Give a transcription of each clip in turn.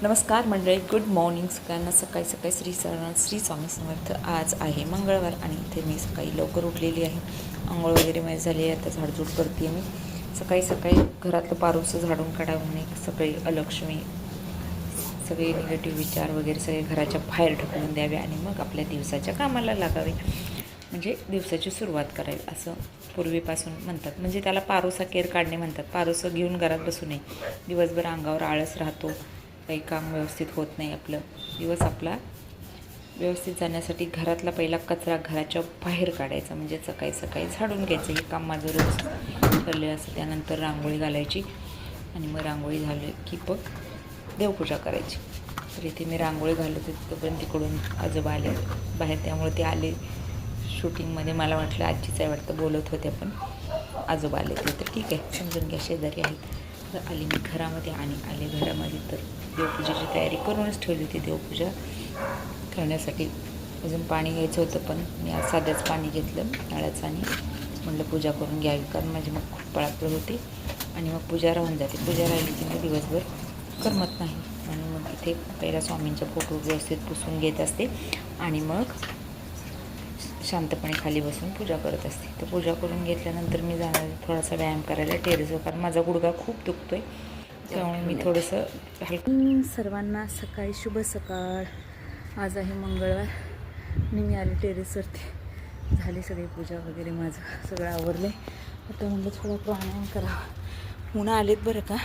नमस्कार मंडळी, good morning सगळ्यांना. सकाळी सकाळी श्री स्वामी समर्थ. आज आहे मंगळवार आणि इथे मी सकाळी लवकर उठलेली आहे. आंघोळ वगैरे माझी झाली आहे. आता झाडझूड करते मी. सकाळी सकाळी घरातलं पारूसं झाडून काढावं नाही, सगळी अलक्ष्मी, सगळे निगेटिव्ह विचार वगैरे सगळे घराच्या बाहेर ढकलून द्यावे आणि मग आपल्या दिवसाच्या कामाला लागावे, म्हणजे दिवसाची सुरुवात करावी असं पूर्वीपासून म्हणतात. म्हणजे त्याला पारोसा केर काढणे म्हणतात. पारोसं घेऊन घरात बसू नये. दिवसभर अंगावर आळस राहतो, काही काम व्यवस्थित होत नाही. आपलं दिवस आपला व्यवस्थित जाण्यासाठी घरातला पहिला कचरा घराच्या बाहेर काढायचा, म्हणजे सकाळी सकाळी झाडून घ्यायचं. हे काम माझं रोज ठरलेलं असतं. त्यानंतर रांगोळी घालायची आणि मग रांगोळी झाली की मग देवपूजा करायची. तर इथे मी रांगोळी घालत होते तोपर्यंत तिकडून आजोबा आले बाहेर, त्यामुळे ते आले शूटिंगमध्ये. मला वाटलं आजीच आहे वाटतं, बोलत होते पण आजोबा आले ते. तर ठीक आहे, समजून घ्या, शेजारी आहेत. तर आली मी घरामध्ये आणि आले घरामध्ये तर देवपूजेची तयारी करूनच ठेवली होती. देवपूजा करण्यासाठी अजून पाणी घ्यायचं होतं, पण मी आज साधंच पाणी घेतलं नळाचं आणि म्हटलं पूजा करून घ्यावी, कारण माझी मग खूप पळापळ होते आणि मग पूजा राहून जाते. पूजा राहिली की मग दिवसभर करमत नाही. आणि मग इथे पहिला स्वामींचा फोटो व्यवस्थित पुसून घेत असते आणि मग शांतपणे खाली बसून पूजा करत असते. तर पूजा करून घेतल्यानंतर मी जाणार थोडासा व्यायाम करायला टेरेसवर, कारण माझा गुडघा खूप दुखतो आहे. त्यामुळे मी थोडंसं सर्वांना सकाळी शुभ सकाळ. आज आहे मंगळवार आणि मी आले टेरेसवरती. झाली सगळी पूजा वगैरे, माझं सगळं आवरलं आहे. आता म्हणलं थोडा प्राणायाम करावा. उन्हा आलेत बरं का,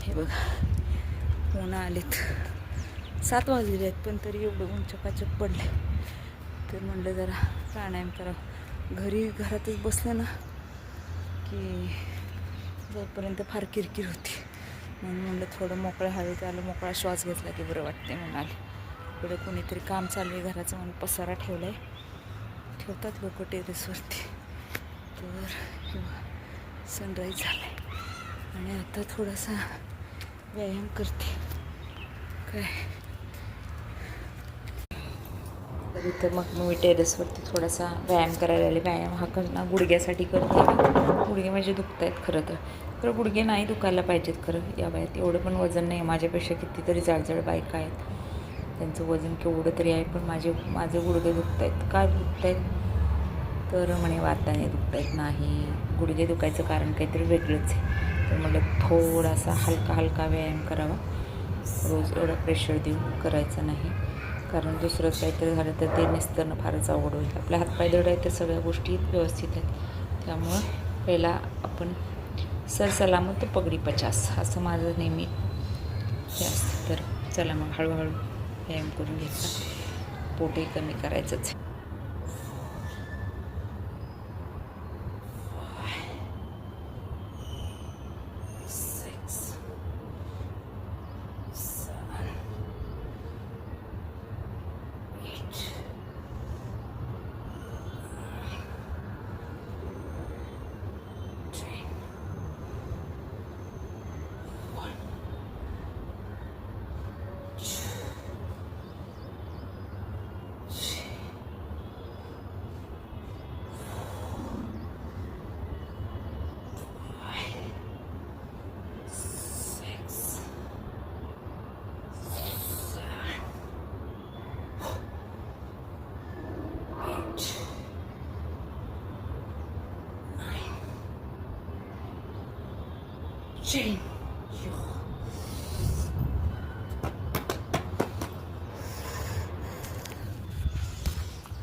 हे बघा उन्हा आलेत. 7 वाजलेले आहेत पण तरी एवढं ऊन चकाचक पडले. तर म्हणलं जरा प्राणायाम करावं. घरातच बसलं ना की जोपर्यंत फार किरकिर होती, म्हणून म्हणलं थोडं मोकळं हवेत आलं, मोकळा श्वास घेतला की बरं वाटते. म्हणून आले. इकडे कोणीतरी काम चालू आहे घराचं, म्हणून पसारा ठेवला आहे. ठेवतात लोक टेरेसवरती. तर सनराईज झाला आहे आणि आता थोडासा व्यायाम करते. काय तर इथं मग मी टेरेसवरती थोडासा व्यायाम करायला आले. व्यायाम हा करणं गुडघ्यासाठी करते. गुडघे माझे दुखत आहेत खरं गुडघे नाही दुखायला पाहिजेत खरं या वयात. एवढं पण वजन नाही. माझ्यापेक्षा कितीतरी जाडजाड बायका आहेत, त्यांचं वजन केवढं तरी आहे, पण माझे गुडघे दुखत आहेत. काय दुखत आहेत तर म्हणे वाताने दुखत आहेत. नाही, गुडघे दुखायचं कारण काहीतरी वेगळंच आहे. तर म्हटलं थोडासा हलका व्यायाम करावा. रोज एवढं प्रेशर देऊन करायचं नाही, कारण दुसरंच काहीतरी झालं तर ते निस्तरणं फारच अवघड होईल. आपल्या हातपाय दड आहे तर सगळ्या गोष्टी व्यवस्थित आहेत. त्यामुळं पहिला आपण सरसलामत पगडी 50 असं माझं नेहमी हे असतं. तर चला मग हळूहळू व्यायाम करून घ्यायचा. पोटही कमी करायचंच.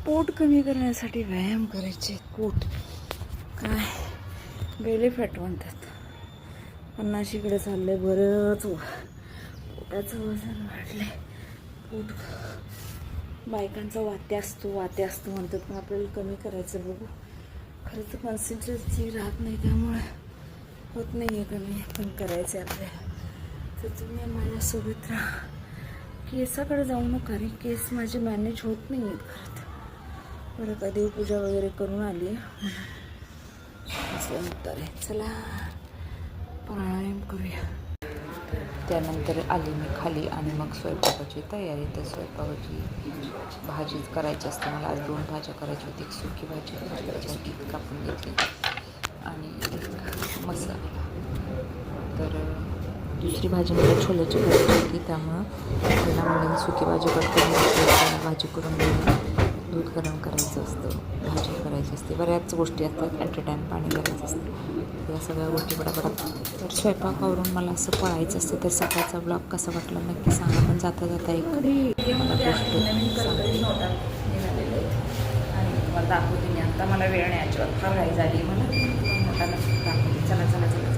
पोट कमी करण्यासाठी व्यायाम करायचे. पोट काय बेले फॅट म्हणतात. 50कडे चाललंय बरंच. पोटाचं वजन वाढलंय. पोट बायकांचा वाते असतो म्हणतात, पण आपल्याला कमी करायचं. बघू, खरं तर कन्सिस्टन्सी राहत नाही, त्यामुळे होत नाही आहे कमी, पण करायचं आहे आपल्याला. तर तुम्ही माझ्यासोबत राहा. केसाकडे जाऊ नका रे, केस माझे मॅनेज होत नाही आहेत खरं तर. बरं का, देवपूजा वगैरे करून आली आहे असं नंतर आहे. चला प्राणायाम करूया. त्यानंतर आली मी खाली आणि मग स्वयंपाकाची तयारी. तर स्वयंपाकाची भाजीच करायची असते मला. आज 2 भाज्या करायची होती. एक सुकी भाजी करायची होती, कापून घेतली, आणि एक मसाला. तर दुसरी भाजी मला छोल्याची करायची होती, त्यामुळं पहिला म्हणून सुकी भाजी कट करून भाजी करून दूध गरम करायचं असतं, भाजी करायची असते, बऱ्याच गोष्टी असतात. ॲट अ टाईम पाणी करायचं असतं, या सगळ्या गोष्टी पटापट. तर स्वयंपाकावरून मला असं पळायचं असतं. तर सकाळचा ब्लॉग कसा वाटला नक्की सांगा. पण जाता जाता एक मला गोष्ट सांगते आणि तुम्हाला दाखवते मी. आता मला वेळ नाही, अजिबात फार घाई झाली मला, दाखवते. चला चला चला.